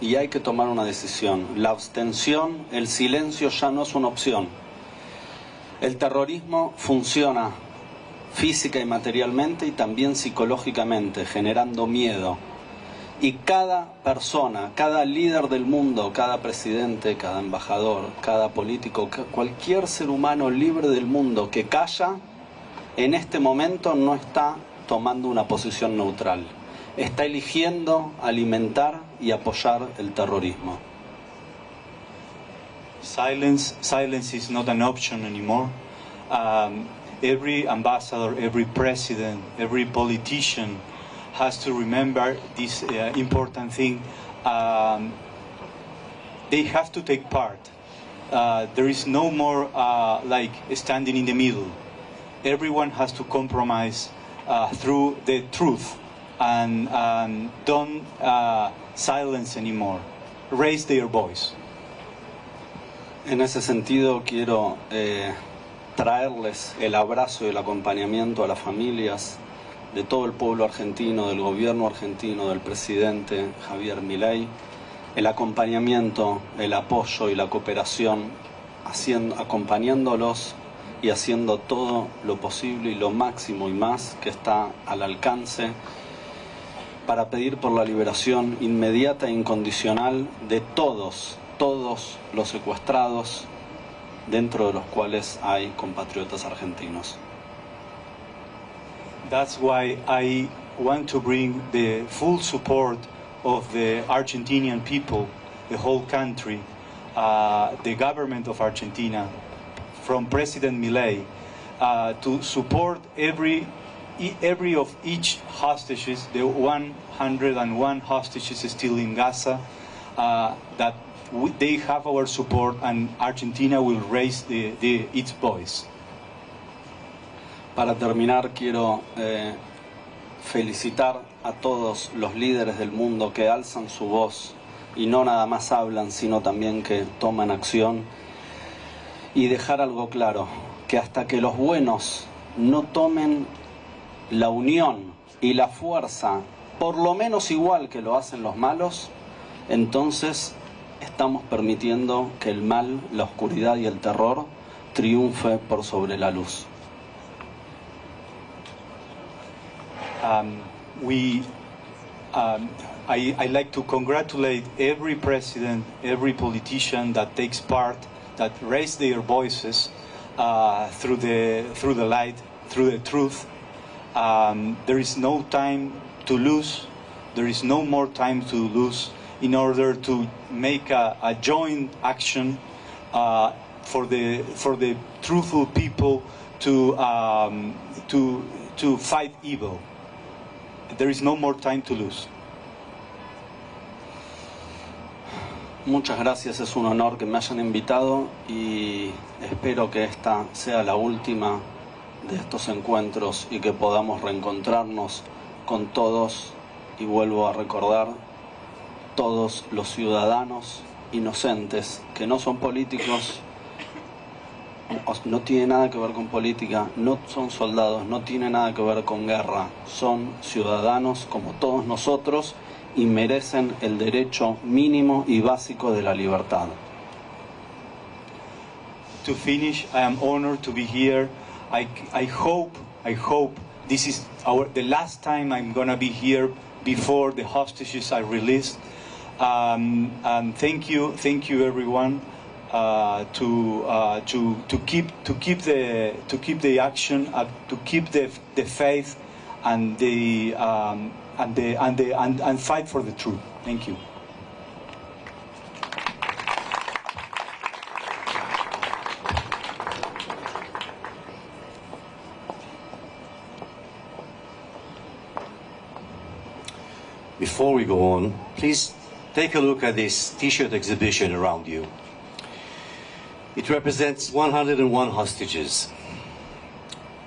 y hay que tomar una decisión. La abstención, el silencio ya no es una opción. El terrorismo funciona física y materialmente y también psicológicamente, generando miedo. Y cada persona, cada líder del mundo, cada presidente, cada embajador, cada político, cualquier ser humano libre del mundo que calla, en este momento no está tomando una posición neutral. Está eligiendo alimentar y apoyar el terrorismo. Silence is not an option anymore. Every ambassador, every president, every politician has to remember this important thing. They have to take part. There is no more like standing in the middle. Everyone has to compromise through the truth and don't silence anymore. Raise their voice. En ese sentido quiero traerles el abrazo y el acompañamiento a las familias de todo el pueblo argentino, del gobierno argentino, del presidente Javier Milei, el acompañamiento, el apoyo y la cooperación, acompañándolos y haciendo todo lo posible y lo máximo y más que está al alcance para pedir por la liberación inmediata e incondicional de todos los secuestrados, dentro de los cuales hay compatriotas argentinos. That's why I want to bring the full support of the Argentinian people, the whole country, the government of Argentina, from President Milei, to support every of each hostages, the 101 hostages still in Gaza, that they have our support, and Argentina will raise its voice. Para terminar, quiero felicitar a todos los líderes del mundo que alzan su voz y no nada más hablan, sino también que toman acción, y dejar algo claro, que hasta que los buenos no tomen la unión y la fuerza, por lo menos igual que lo hacen los malos, entonces estamos permitiendo que el mal, la oscuridad y el terror triunfe por sobre la luz. I like to congratulate every president, every politician that takes part, that raise their voices through the light, through the truth. There is no time to lose. There is no more time to lose in order to make a joint action for the truthful people to fight evil. There is no more time to lose. Muchas gracias, es un honor que me hayan invitado y espero que esta sea la última de estos encuentros y que podamos reencontrarnos con todos, y vuelvo a recordar, todos los ciudadanos inocentes que no son políticos, no tiene nada que ver con política, no son soldados, no tiene nada que ver con guerra, son ciudadanos como todos nosotros y merecen el derecho mínimo y básico de la libertad. To finish, I am honored to be here. I hope this is the last time I'm gonna be here before the hostages are released. And thank you everyone to keep the action, to keep the faith, and fight for the truth. Thank you. Before we go on, please take a look at this T-shirt exhibition around you. It represents 101 hostages.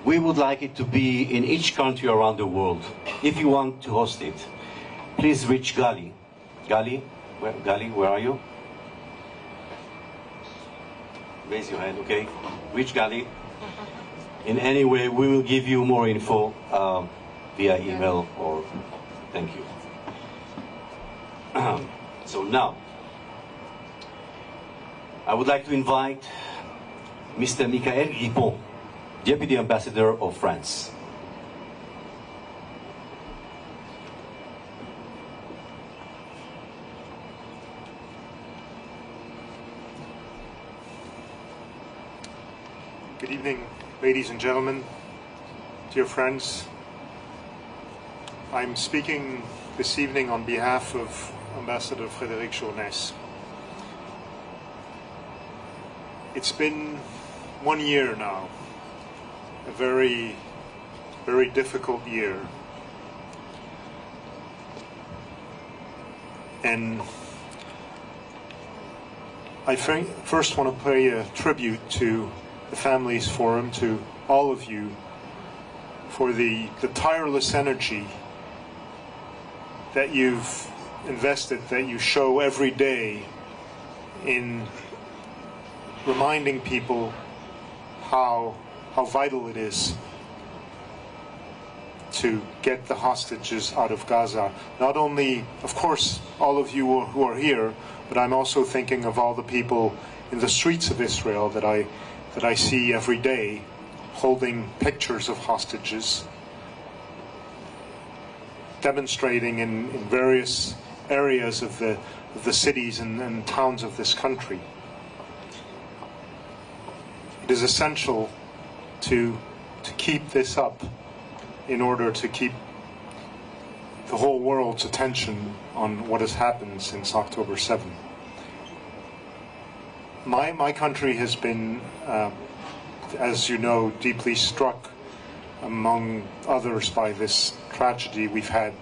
We would like it to be in each country around the world. If you want to host it, please reach Gali. Gali, where are you? Raise your hand, okay? Reach Gali. In any way, we will give you more info via email or thank you. So now, I would like to invite Mr. Michael Guipon, Deputy Ambassador of France. Good evening, ladies and gentlemen, dear friends. I'm speaking this evening on behalf of Ambassador Frédéric Journes. It's been 1 year now, a very, very difficult year. And I first want to pay a tribute to the Families Forum, to all of you, for the tireless energy that you've invested, that you show every day in reminding people how vital it is to get the hostages out of Gaza. Not only, of course, all of you who are here, but I'm also thinking of all the people in the streets of Israel that I see every day holding pictures of hostages, demonstrating in various areas of the cities and towns of this country. It is essential to keep this up in order to keep the whole world's attention on what has happened since October 7th. My country has been, as you know, deeply struck, among others, by this tragedy. We've had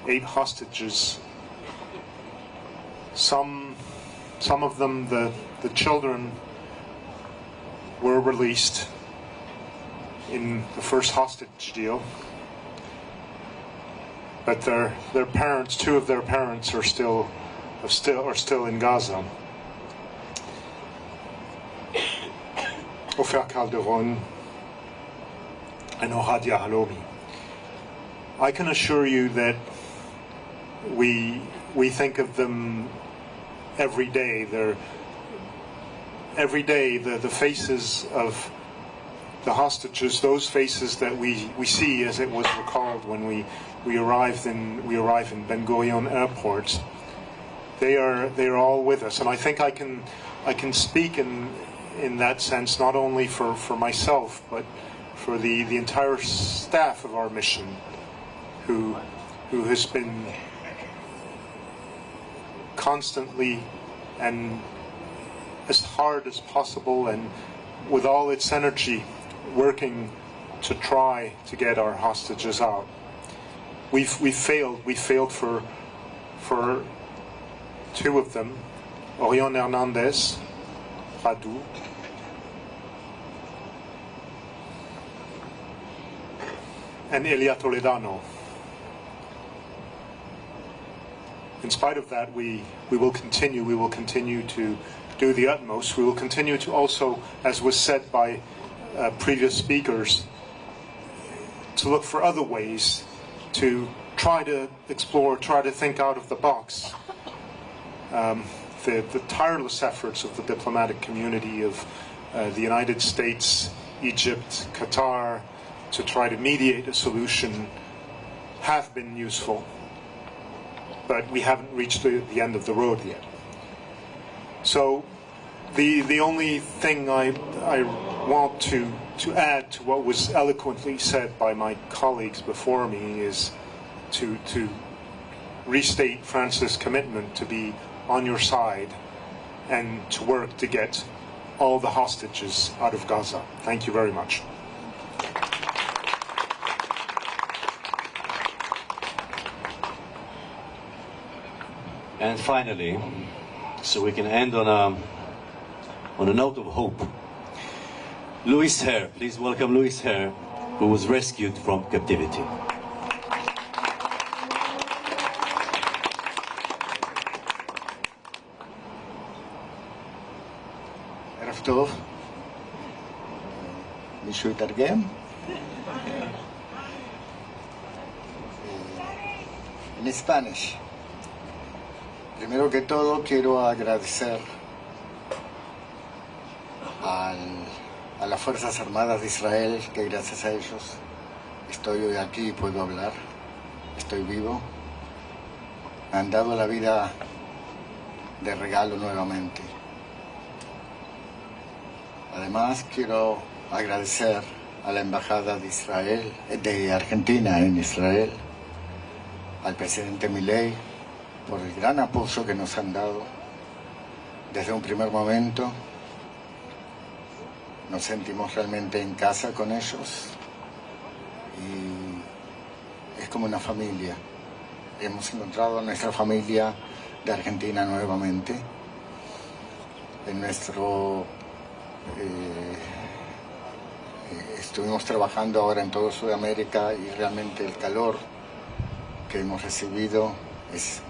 8 hostages. Some of them, the children, were released in the first hostage deal, but their parents, 2 of their parents, are still in Gaza. Ofer Calderon and Ohadia Halomi. I can assure you that we think of them every day. Every day the faces of the hostages, those faces that we see, as it was recalled when we arrive in Ben Gurion Airport, they are all with us. And I think I can speak in that sense, not only for myself, but for the entire staff of our mission, who has been constantly and as hard as possible and with all its energy working to try to get our hostages out. We failed. We failed for 2 of them, Orion Hernandez, Radu, and Elia Toledano. In spite of that, we will continue to do the utmost. We will continue to also, as was said by previous speakers, to look for other ways to try to explore, try to think out of the box. The tireless efforts of the diplomatic community of the United States, Egypt, Qatar, to try to mediate a solution have been useful. but we haven't reached the end of the road yet. So the only thing I want to add to what was eloquently said by my colleagues before me is to restate France's commitment to be on your side and to work to get all the hostages out of Gaza. Thank you very much. And finally, so we can end on a note of hope, Louis Hare. Please welcome Louis Hare, who was rescued from captivity. ערב טוב. מישהו יתרגם? En Spanish. Primero que todo quiero agradecer a las Fuerzas Armadas de Israel, que gracias a ellos estoy hoy aquí y puedo hablar, estoy vivo. Me han dado la vida de regalo nuevamente. Además quiero agradecer a la Embajada de Israel, de Argentina en Israel, al presidente Milei, por el gran apoyo que nos han dado desde un primer momento. Nos sentimos realmente en casa con ellos y es como una familia. Hemos encontrado a nuestra familia de Argentina nuevamente. En nuestro estuvimos trabajando ahora en toda Sudamérica y realmente el calor que hemos recibido es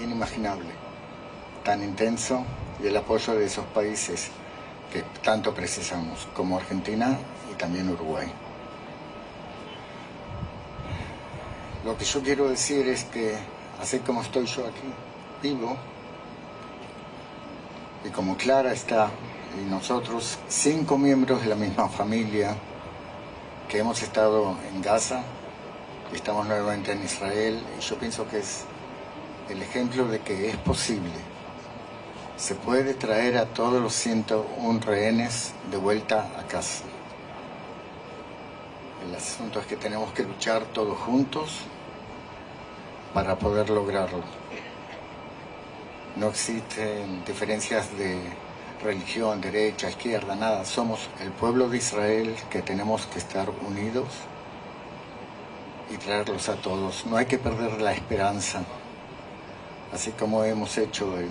inimaginable, tan intenso, y el apoyo de esos países que tanto precisamos, como Argentina y también Uruguay. Lo que yo quiero decir es que, así como estoy yo aquí, vivo, y como Clara está, y nosotros, 5 miembros de la misma familia, que hemos estado en Gaza, y estamos nuevamente en Israel, y yo pienso que es el ejemplo de que es posible. Se puede traer a todos los 101 rehenes de vuelta a casa. El asunto es que tenemos que luchar todos juntos para poder lograrlo. No existen diferencias de religión, derecha, izquierda, nada. Somos el pueblo de Israel que tenemos que estar unidos y traerlos a todos. No hay que perder la esperanza. Así como hemos hecho el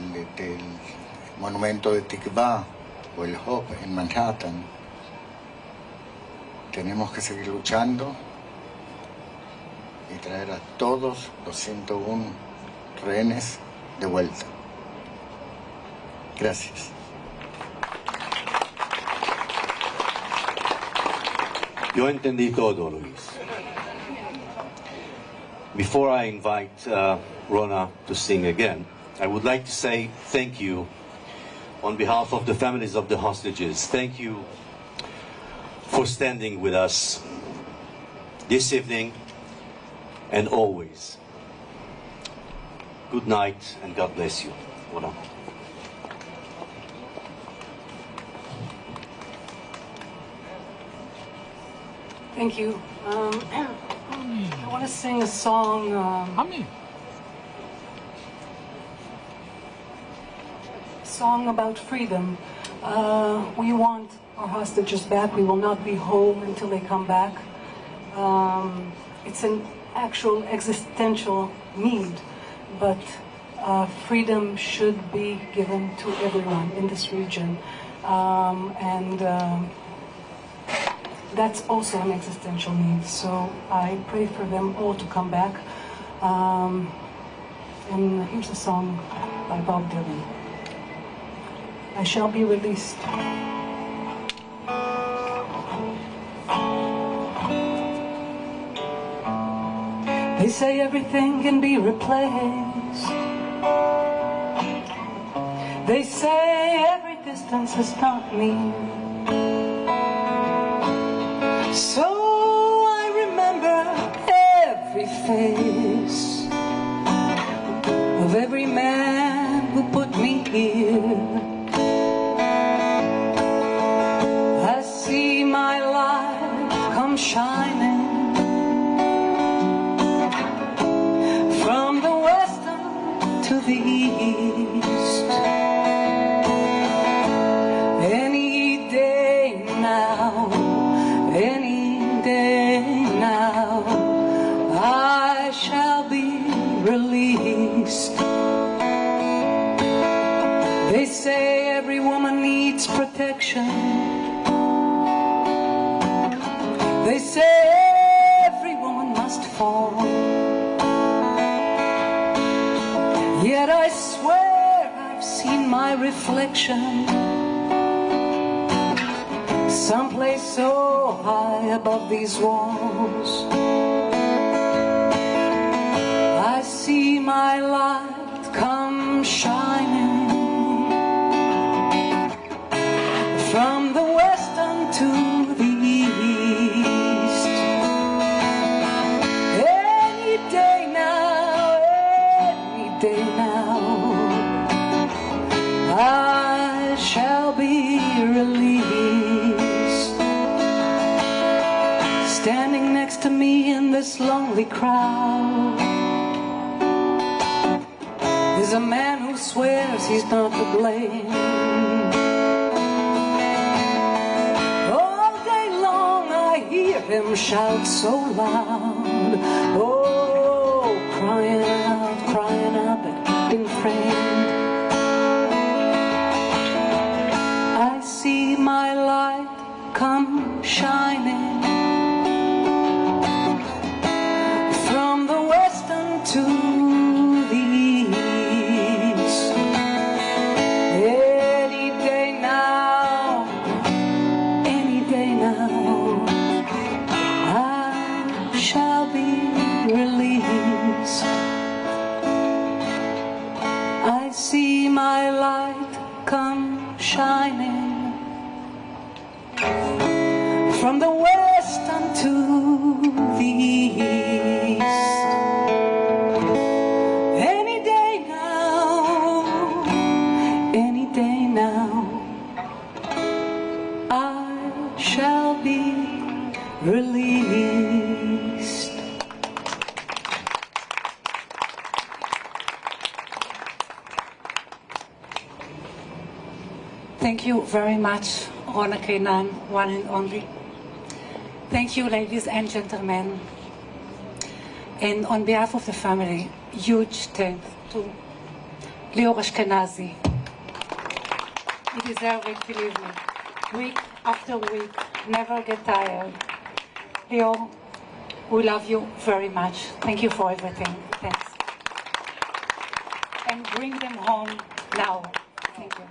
monumento de Tikva o el Hope en Manhattan, tenemos que seguir luchando y traer a todos los 101 rehenes de vuelta. Gracias. Yo entendí todo, Luis. Before I invite Rona to sing again, I would like to say thank you on behalf of the families of the hostages. Thank you for standing with us this evening and always. Good night and God bless you. Rona. Thank you. I want to sing a song. Song about freedom. We want our hostages back. We will not be home until they come back. It's an actual existential need, but freedom should be given to everyone in this region. That's also an existential need. So I pray for them all to come back. And here's a song by Bob Dylan. I shall be released. They say everything can be replaced. They say every distance is not me. So I remember every face. come shining from the western to the east. Any day now, any day now, I shall be released. They say every woman needs protection. They say every woman must fall. Yet I swear I've seen my reflection someplace so high above these walls. I see my light come shining from the western to the east. Any day now, I shall be released. Standing next to me in this lonely crowd is a man who swears he's not to blame. All day long I hear him shout so loud, oh, crying out that he's been framed. I see my light come shining from the western to the east. Any day now, I shall be released. I see my light come shining from the western to the east. Any day now, I shall be released. Thank you very much, Rona Kainan, one and only. Thank you, ladies and gentlemen. And on behalf of the family, huge thanks to Lior Ashkenazi. You deserve it, believe me. Week after week, never get tired. Lior, we love you very much. Thank you for everything. Thanks. And bring them home now. Thank you.